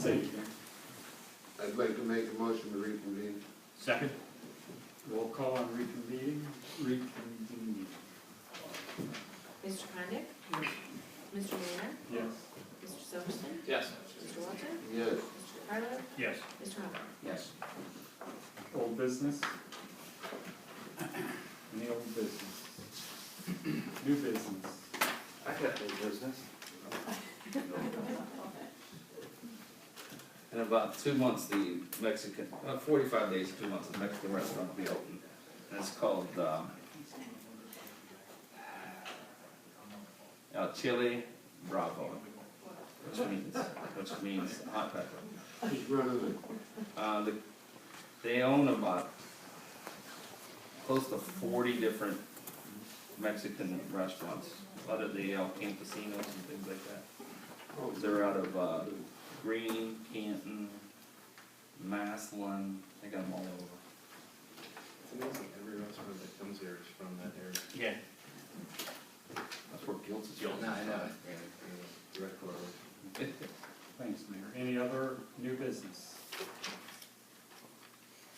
Safety. I'd like to make a motion to reconvene. Second. Roll call on reconvening. Mr. Condit? Mr. Mayor? Yes. Mr. Silverston? Yes. Mr. Walter? Yes. Mr. Carlo? Yes. Mr. Hoffman? Yes. Old business. Any old business? New business. I got new business. In about 2 months, the Mexican, 45 days, 2 months, the Mexican restaurant will be open. And it's called El Chile Bravo, which means hot pepper. Who's running it? They own about close to 40 different Mexican restaurants, a lot of the El Campesinos and things like that. Oh, They're out of Green, Canton, Maslin, they got them all over. It's amazing, every restaurant that comes here is from that area. Yeah. That's where Gilt's is from. No, I know. Direct correlation. Thanks, Mayor. Any other new business?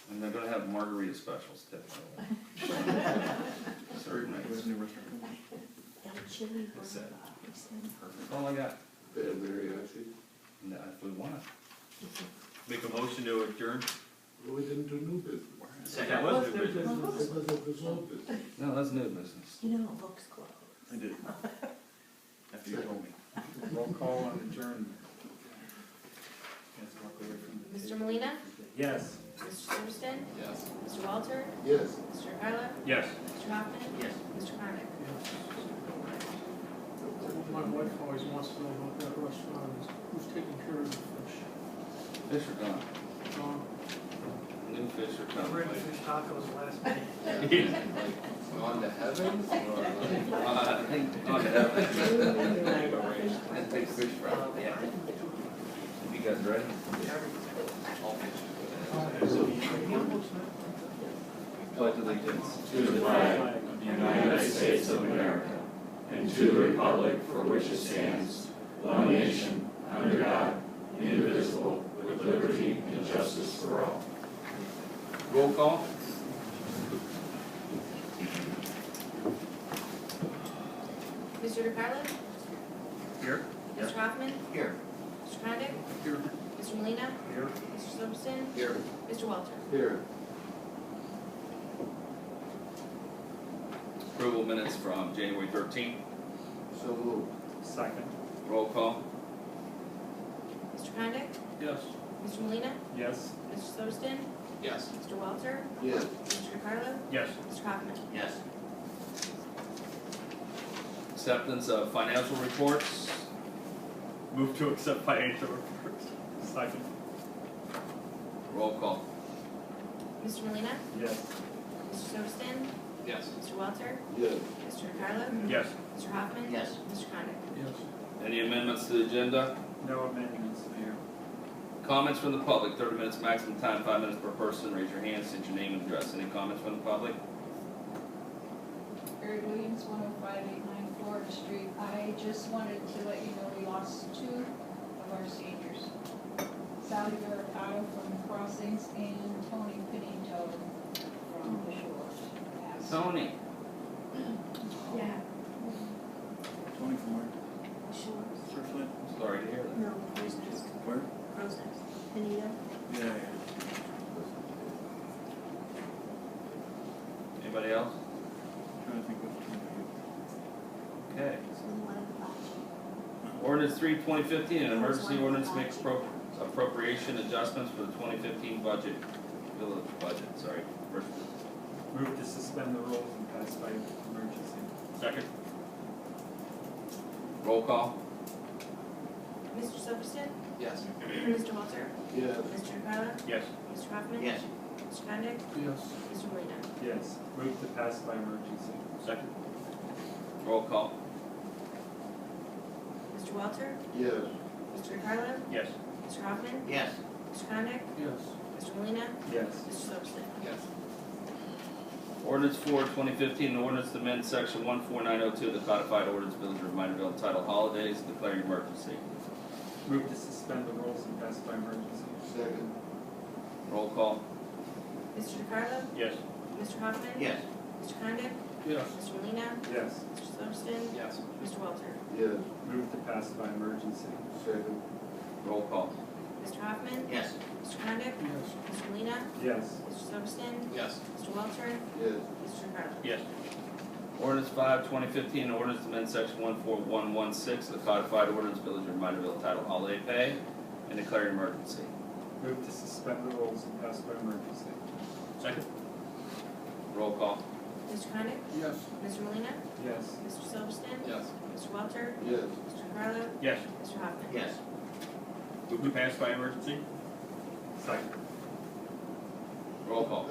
And they're gonna have margarita specials too, by the way. Certain nights. That's it. That's all I got. Bit of mariachi. No, if we want it. Make a motion to adjourn? Well, we didn't do new business. That was new business. I thought that was old business. No, that's new business. You know, it looks close. I did. After you told me. Roll call on adjournment. Mr. Molina? Yes. Mr. Silverston? Yes. Mr. Walter? Yes. Mr. Carlo? Yes. Mr. Hoffman? Yes. Mr. Condit? My wife always wants to know about that restaurant, who's taking care of the fish? Fish are gone. Um, New fish are I coming. read fish tacos last night. On to heaven? I think on to heaven. And take fish fry. Yeah. You guys ready? Pledge allegiance to the flag of the United States of America, and to the republic for which it stands, one nation, under God, indivisible, with liberty and justice for all. roll call. Mr. DeCarlo? Here. Mr. Hoffman? Here. Mr. Condit? Here. Mr. Molina? Here. Mr. Silverston? Here. Mr. Walter? Here. Approval minutes from January 13th. So moved. Second. Roll call. Mr. Condit? Yes. Mr. Molina? Yes. Mr. Silverston? Yes. Mr. Walter? Yes. Mr. DeCarlo? Yes. Mr. Hoffman? Yes. Acceptance of financial reports. Move to accept financial reports. Second. Roll call. Mr. Molina? Yes. Mr. Silverston? Yes. Mr. Walter? Yes. Mr. DeCarlo? Yes. Mr. Hoffman? Yes. Mr. Condit? Yes. Any amendments to the agenda? No amendments, Mayor. Comments from the public, 30 minutes maximum time, 5 minutes per person. Raise your hand, state your name and address. Any comments from the public? Barry Williams, 105-894 Forest Street. I just wanted to let you know we lost 2 of our seniors. Sally Vericato from Crossings and Tony Pinito from the Shores. Tony. Yeah. Tony from where? Shores. Surfland? Sorry to hear that. No, Crow's Nest. Where? Crow's Nest. Pinito. Yeah. Anybody else? Trying to think what. Okay. So one of the box. Ordinance 3/2015, an emergency ordinance makes appropriation adjustments for the 2015 budget, village budget, sorry. First. Move to suspend the rules and pass by emergency. Second. Roll call. Mr. Silverston? Yes. Mr. Walter? Yes. Mr. DeCarlo? Yes. Mr. Hoffman? Yes. Mr. Condit? Yes. Mr. Molina? Yes. Move to pass by emergency. Second. Roll call. Mr. Walter? Yes. Mr. DeCarlo? Yes. Mr. Hoffman? Yes. Mr. Condit? Yes. Mr. Molina? Yes. Mr. Silverston? Yes. Ordinance 4/2015, an ordinance to amend section 14902 of the codified ordinance village of Reminderville entitled Holidays, declaring emergency. Move to suspend the rules and pass by emergency. Second. Roll call. Mr. DeCarlo? Yes. Mr. Hoffman? Yes. Mr. Condit? Yes. Mr. Molina, Yes. Mr. Silverston? Yes. Mr. Walter? Yes. Move to pass by emergency. Second. Roll call. Mr. Hoffman? Yes. Mr. Condit? Yes. Mr. Molina, Yes. Mr. Silverston? Yes. Mr. Walter? Yes. Mr. DeCarlo? Yes. Ordinance 5/2015, an ordinance to amend section 14116 of the codified ordinance Village of Reminderville titled Holiday Pay and declare an emergency. Move to suspend the rules and pass by emergency. Second. Roll call. Mr. Condit? Yes. Mr. Molina, Yes. Mr. Silverston? Yes. Mr. Walter? Yes. Mr. DeCarlo? Yes. Mr. Hoffman? Yes. Move to pass by emergency. Second. Roll call.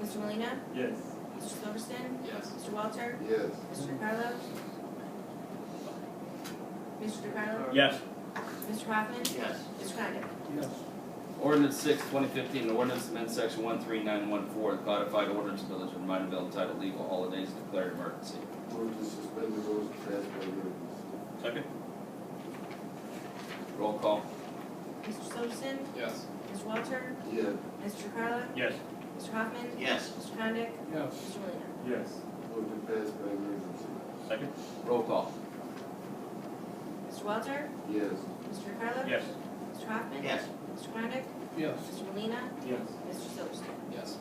Mr. Molina, Yes. Mr. Silverston? Yes. Mr. Walter? Yes. Mr. DeCarlo? Mr. DeCarlo? Yes. Mr. Hoffman? Yes. Mr. Condit? Yes. Ordinance 6/2015, an ordinance to amend section 13914 of the codified ordinance Village of Reminderville entitled Legal Holidays and declare an emergency. Move to suspend the rules and pass by emergency. Second. Roll call. Mr. Silverston? Yes. Mr. Walter? Yes. Mr. DeCarlo? Yes. Mr. Hoffman? Yes. Mr. Condit? Yes. Mr. Molina? Yes. Move to pass by emergency. Second. Roll call. Mr. Walter? Yes. Mr. DeCarlo? Yes. Mr. Hoffman? Yes. Mr. Condit? Yes. Mr. Molina, Yes. Mr. Silverston? Yes.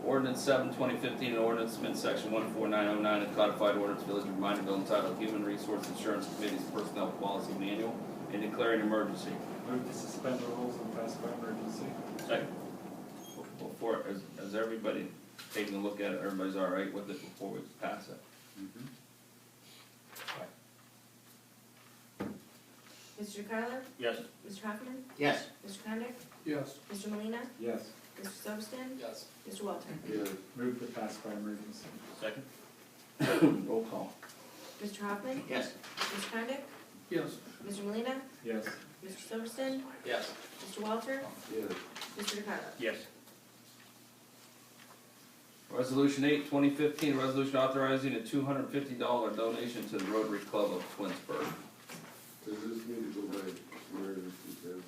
Ordinance 7/2015, an ordinance to amend section 14909 of the codified ordinance Village of Reminderville entitled Human Resource Insurance Committee's Personnel Policy Manual and declaring an emergency. Move to suspend the rules and pass by emergency. Second. Before, has everybody taken a look at it, everybody's all right with it before we pass it? Mr. DeCarlo? Yes. Mr. Hoffman? Yes. Mr. Condit? Yes. Mr. Molina, Yes. Mr. Silverston? Yes. Mr. Walter? Yes. Move to pass by emergency. Second. Roll call. Mr. Hoffman? Yes. Mr. Condit? Yes. Mr. Molina, Yes. Mr. Silverston? Yes. Mr. Walter? Yes. Mr. DeCarlo? Yes. Resolution 8/2015, a resolution authorizing a $250 donation to the Rotary Club of Twinsburg. Does this need to go by emergency then?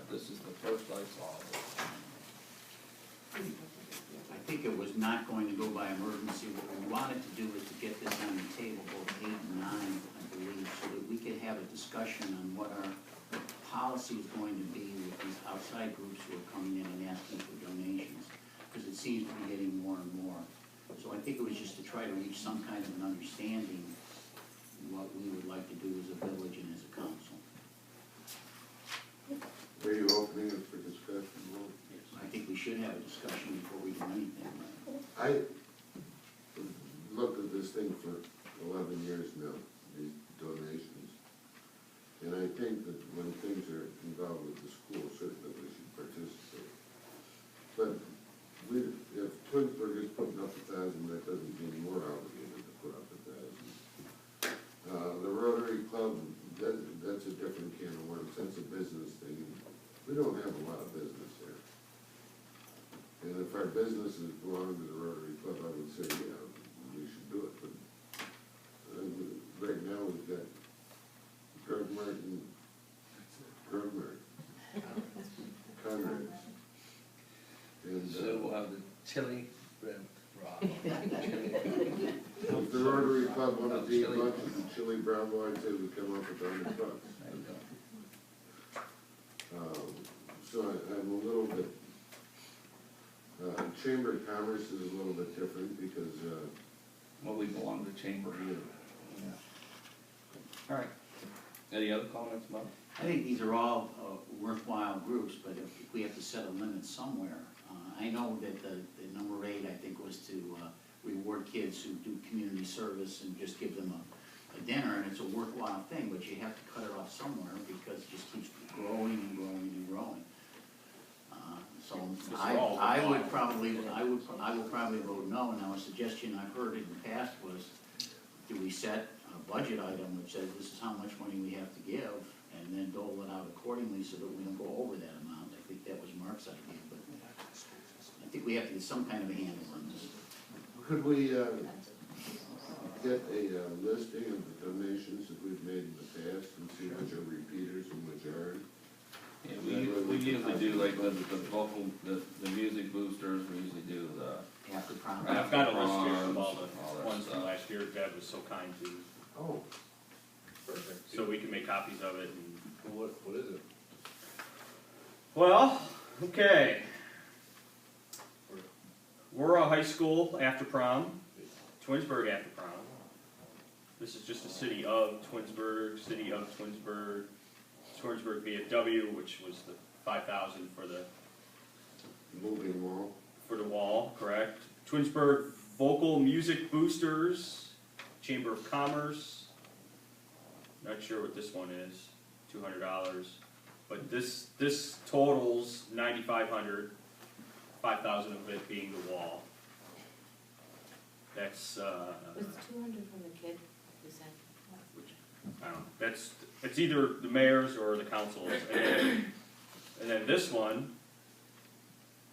This is the first I saw of it. I think it was not going to go by emergency. What we wanted to do was to get this on the table, both 8 and 9, I believe, so that we could have a discussion on what our policy is going to be with these outside groups who are coming in and asking for donations, because it seems to be getting more and more. So I think it was just to try to reach some kind of an understanding what we would like to do as a village and as a council. Are you opening it for discussion, Will? I think we should have a discussion before we do anything. I looked at this thing for 11 years now, these donations. And I think that when things are involved with the school, certainly we should participate. But if Twinsburg is putting up 1,000, that doesn't mean we're obligated to put up 1,000. The Rotary Club, that's a different can of worms, that's a business thing. We don't have a lot of business here. And if our businesses belong to the Rotary Club, I would say, yeah, we should do it. But right now, we've got Drug Mart and Conrad's. And So we'll have the chili bread. if the Rotary Club wanted to eat lunch at the Chili Brown Boy, I'd say we come up with $100. There you go. So I'm a little bit, Chamber of Commerce is a little bit different because, Well, we belong to chamber. you All right. Any other comments, Bob? I think these are all worthwhile groups, but if we have to set a limit somewhere. I know that the number 8, I think, was to reward kids who do community service and just give them a dinner, and it's a worthwhile thing, but you have to cut it off somewhere because it just keeps growing and growing and growing. So I will probably vote no. Now, a suggestion I've heard in the past was, do we set a budget item which says this is how much money we have to give, and then dole it out accordingly so that we don't go over that amount. I think that was Mark's idea, but I think we have to get some kind of a handle on this. Could we, get a listing of the donations that we've made in the past and see which are repeaters and which aren't? Yeah, we usually do like the vocal, the music boosters, we usually do the. After prom. I've got a list here of all all the that ones from stuff. last year Deb was so kind to, Oh, Perfect. so we can make copies of it and. What is it? Well, okay. We're a high school after prom, Twinsburg after prom. This is just the city of Twinsburg, Twinsburg VFW, which was the 5,000 for the moving wall. wall, correct? Twinsburg Vocal Music Boosters, Chamber of Commerce. Not sure what this one is, $200. But this totals 9,500, 5,000 of it being the wall. That's, Was 200 from the kid, you said? I don't know, it's either the mayor's or the council's. And then this one,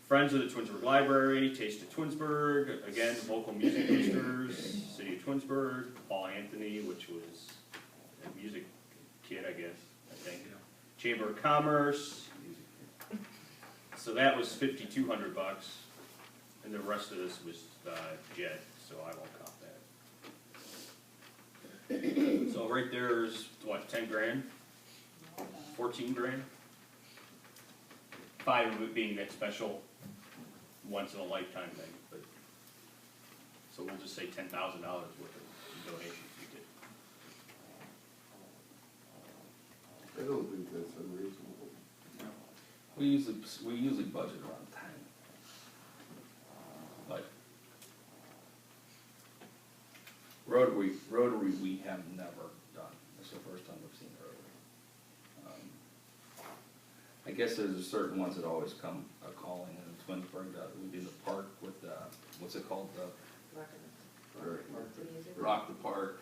Friends of the Twinsburg Library, Taste of Twinsburg, again, Vocal Music Boosters, City of Twinsburg, Paul Anthony, which was a music kid, I guess, I think. Chamber of Commerce, so that was $5,200, and the rest of this was Jet, so I won't count that. So right there's, what, 10 grand? 14 grand? 5 of it being that special, once in a lifetime thing, but, so we'll just say $10,000 worth of donations we did. I don't think that's unreasonable. We usually budget around 10. But Rotary we have never done. It's the first time we've seen Rotary. I guess there's certain ones that always come calling in Twinsburg. We do the park with what's it called? Rock the Park.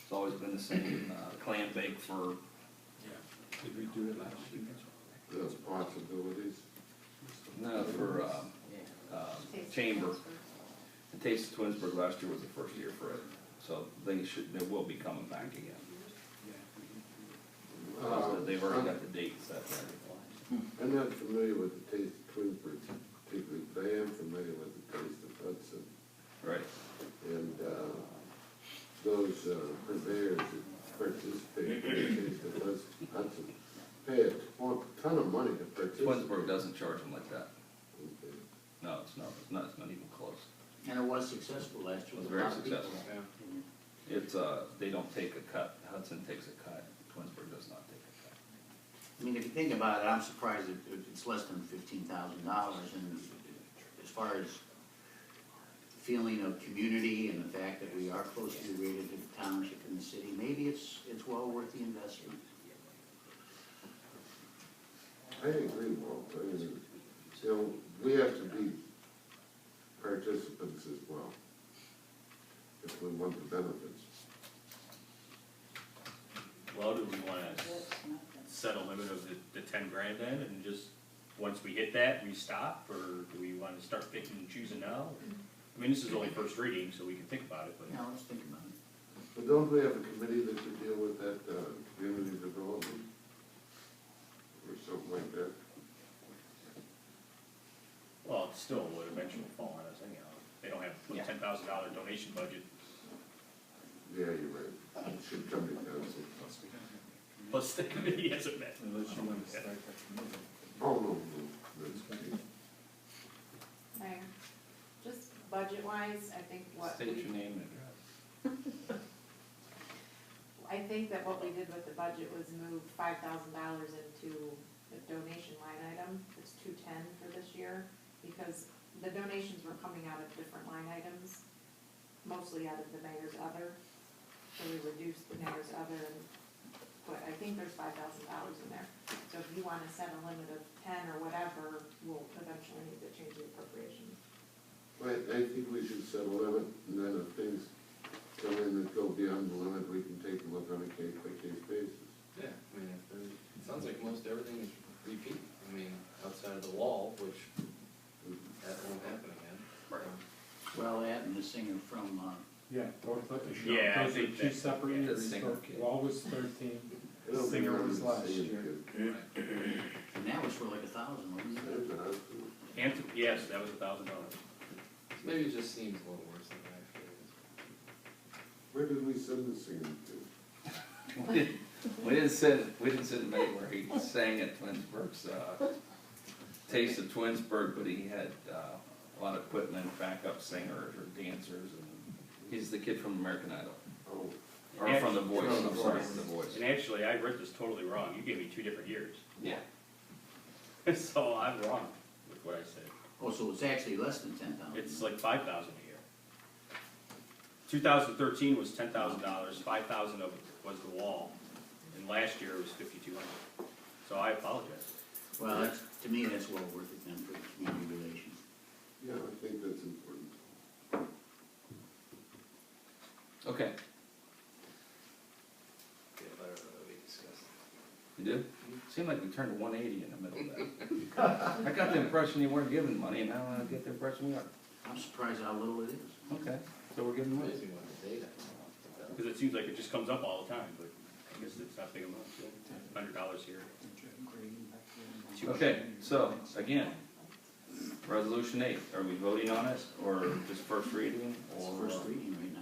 It's always been the same. Clam bake for. Did we do it last year? Those possibilities. No, for Chamber. The Taste of Twinsburg last year was the first year for it, so they will be coming back again. They've already got the date set there. I'm not familiar with the Taste of Twinsburg particularly, but I am familiar with the Taste of Hudson. Right. And those purveyors that participate in the Taste of Hudson pay a ton of money to participate. Twinsburg doesn't charge them like that. Okay. No, it's not even close. And it was successful last It year. was with a very lot of people. successful. Yeah. It's, they don't take a cut. Hudson takes a cut. Twinsburg does not take a cut. I mean, if you think about it, I'm surprised it's less than $15,000, and as far as the feeling of community and the fact that we are closely related to the township and the city, maybe it's well worth the investment. I agree, Walt. I mean, you know, we have to be participants as well, if we want the benefits. Well, do we wanna set a limit of the 10 grand then, and just, once we hit that, we stop, or do we wanna start picking and choosing now? I mean, this is only first reading, so we can think about it, but. Now, let's think about it. But don't we have a committee that could deal with that, community development? Or something like that? Well, it still would eventually fall on us anyhow. They don't have a $10,000 donation budget, Yeah, you're right. It should come to council. plus the committee hasn't met. Unless you want to start that committee. Oh, no, that's okay. Mayor, just budget-wise, I think what State we, your name and address. I think that what we did with the budget was move $5,000 into the donation line item. It's $210 for this year, because the donations were coming out of different line items, mostly out of the mayor's other. So we reduced the mayor's other and put, I think there's $5,000 in there. So if you wanna set a limit of 10 or whatever, we'll eventually need to change the appropriations. I think we should set a limit, and then if things come in that go beyond the limit, we can take a look on a case-by-case basis. Yeah, I mean, it sounds like most everything is repeat. I mean, outside of the wall, which that won't happen again. Well, that and the singer from Yeah, both, Yeah, I those are think two that- separate yeah, years. the singer kid. Wall was 13, I don't Singer remember was the last same year. kid. And that was for like 1,000, wasn't it? There's an hospital. Hampton, yes, that was $1,000. Maybe it just seems a little worse than it actually is. Where did we send the singing to? We didn't send him anywhere, he sang at Twinsburg's, Taste of Twinsburg, but he had, a lot of equipment, backup singers or dancers, and he's the kid from American Idol. Oh, Or from The Voice, From The I'm sorry, Voice. from The Voice. And actually, I read this totally wrong. You gave me 2 different years. Yeah. So I'm wrong with what I said. Oh, so it's actually less than 10,000? It's like $5,000 a year. 2013 was $10,000, 5,000 of it was the wall, and last year it was 5,200. So I apologize. Well, that's, to me, that's well worth it then for community relations. yeah, I think that's important. Okay, Yeah, better than we discussed. you do? Seemed like we turned 180 in the middle of that. I got the impression you weren't giving money, and now I get the impression we are. I'm surprised how little it is. Okay, so we're giving money. Amazing what the data. Because it seems like it just comes up all the time, but I guess it's not big amount, $100 here. Okay, so, again, resolution 8, are we voting on it, or just first reading, It's or? first reading right now.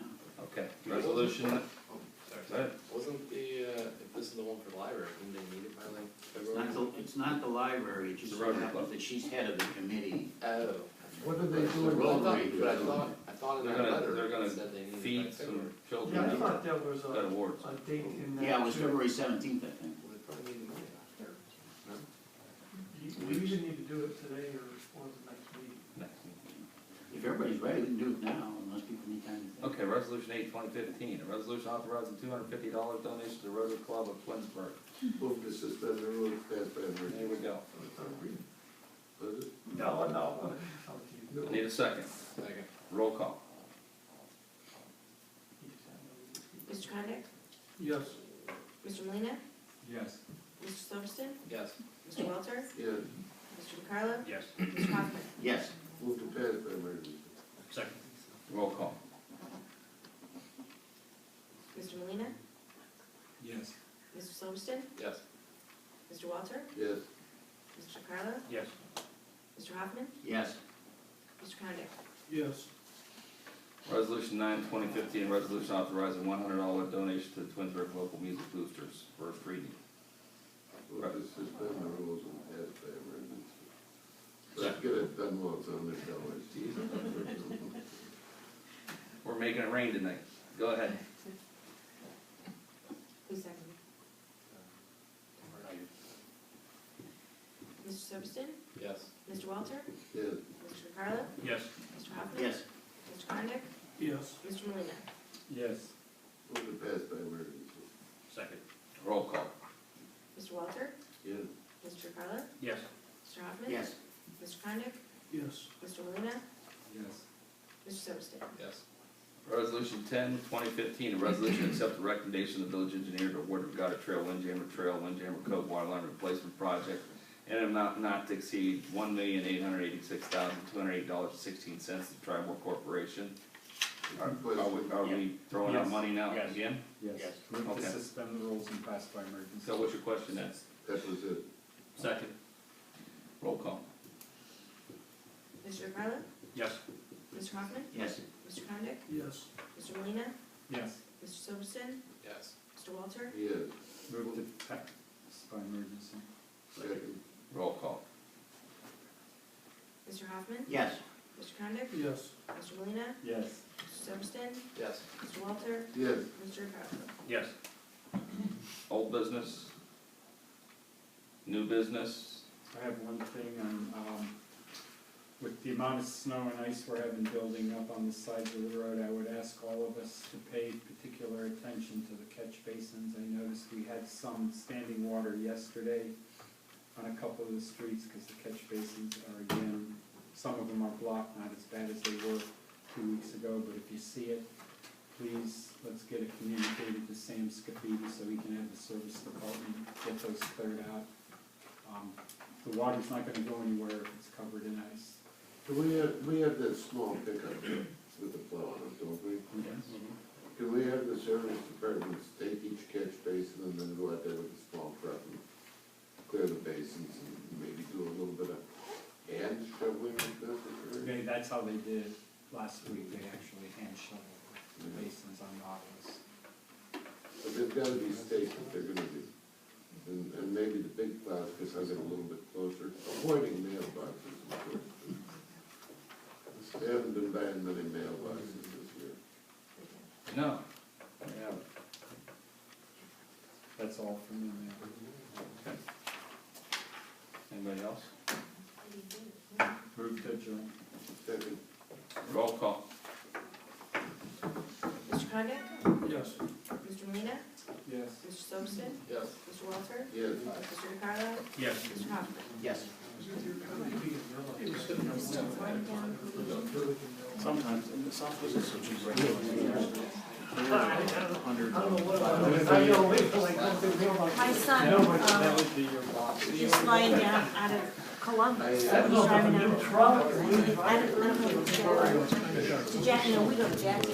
Okay, resolution, Oh, sorry. go ahead. Wasn't the, if this is the one for the library, wouldn't they need it by like It's February? not the, it's not the library, it just The so Rotary happens Club. that she's head of the committee. Oh. What did they do The in road that? rate. But I thought in They're that gonna- letter, they're gonna it said they needed it by Feed February. some children, Yeah, I thought there was got awards. a date in there. Yeah, it was too. February 17th, I think. Well, they probably need the money after, no? You either need to do it today or the next meeting. Next meeting. If everybody's ready, we can do it now, unless people need time to think. Okay, resolution 8, 2015, a resolution authorizing $250 donation to the Rotary Club of Twinsburg. Move to suspend the rules, pass by emergency. There we go. Was it? No, no. I need a second. Second. Roll call. Mr. Condit? Yes. Mr. Molina, Yes. Mr. Silverston? Yes. Mr. Walter? Yes. Mr. DeCarlo? Yes. Mr. Hoffman? Yes, Move to pass by emergency. Second. Roll call. Mr. Molina, Yes. Mr. Silverston? Yes. Mr. Walter? Yes. Mr. DeCarlo? Yes. Mr. Hoffman? yes, Mr. Condit? Yes. Resolution 9, 2015, a resolution authorizing $100 donation to the Twinsburg Local Music Boosters, first reading. Move to suspend the rules and pass by emergency. Let's get it done while it's on the dollars. We're making it rain tonight. Go ahead. Who's second? Mr. Silverston? Yes. Mr. Walter? Yes. Mr. DeCarlo? Yes. Mr. Hoffman? yes, Mr. Condit? Yes. Mr. Molina, Yes. Move to pass by emergency. Second. Roll call. Mr. Walter? Yes. Mr. DeCarlo? Yes. Mr. Hoffman? yes, Mr. Condit? Yes. Mr. Molina, Yes. Mr. Silverston? Yes. Resolution 10, 2015, a resolution to accept the recommendation of the village engineer to award the Regatta Trail, Windjammer Cove Water Line Replacement Project in an amount not to exceed $1,886,208.16 to Tribal Corporation. Are we throwing out Yes. money now Yes. again? Yes. Yes. Move Okay. to suspend the rules and pass by emergency. So what's your question then? That was it. Second. Roll call. Mr. DeCarlo? Yes. Mr. Hoffman? yes, Mr. Condit? Yes. Mr. Molina, Yes. Mr. Silverston? Yes. Mr. Walter? Yes. Move to pass by emergency. Second. Roll call. Mr. Hoffman? yes, Mr. Condit? Yes. Mr. Molina, Yes. Mr. Silverston? Yes. Mr. Walter? Yes. Mr. DeCarlo? Yes. Old business? New business? I have one thing on, with the amount of snow and ice we're having building up on the sides of the road, I would ask all of us to pay particular attention to the catch basins. I noticed we had some standing water yesterday on a couple of the streets because the catch basins are again, some of them are blocked, not as bad as they were 2 weeks ago, but if you see it, please, let's get it communicated to Sam Scafidi so he can have the service department get those cleared out. The water's not gonna go anywhere if it's covered in ice. Do we have that small pickup truck? with the plow on it, don't we? Yes. Can we have the service departments take each catch basin and then go out there with a small truck and clear the basins and maybe do a little bit of hand shoveling if necessary? Okay, that's how they did it last week, they actually hand shoveled the basins on Nautilus. But there's gotta be stakes that they're gonna do. And maybe the big plows, because I get a little bit closer, avoiding mailboxes, of course. They haven't been buying many mailboxes this year. No. Yeah. That's all from me, man. Anybody else? Move to adjourn. Second, Roll call. Mr. Condit? Yes. Mr. Molina, Yes. Mr. Sobston? Yes. Mr. Walter? yes. Mr. DeCarlo? Yes. Mr. Hoffman? Yes. Write down who- Sometimes, in the Southwest, it's such a regular. My son, That would be your boss. just flying down out of Columbus. He's driving out of Columbus. I don't know if it's to Jack, no, we go to Jack.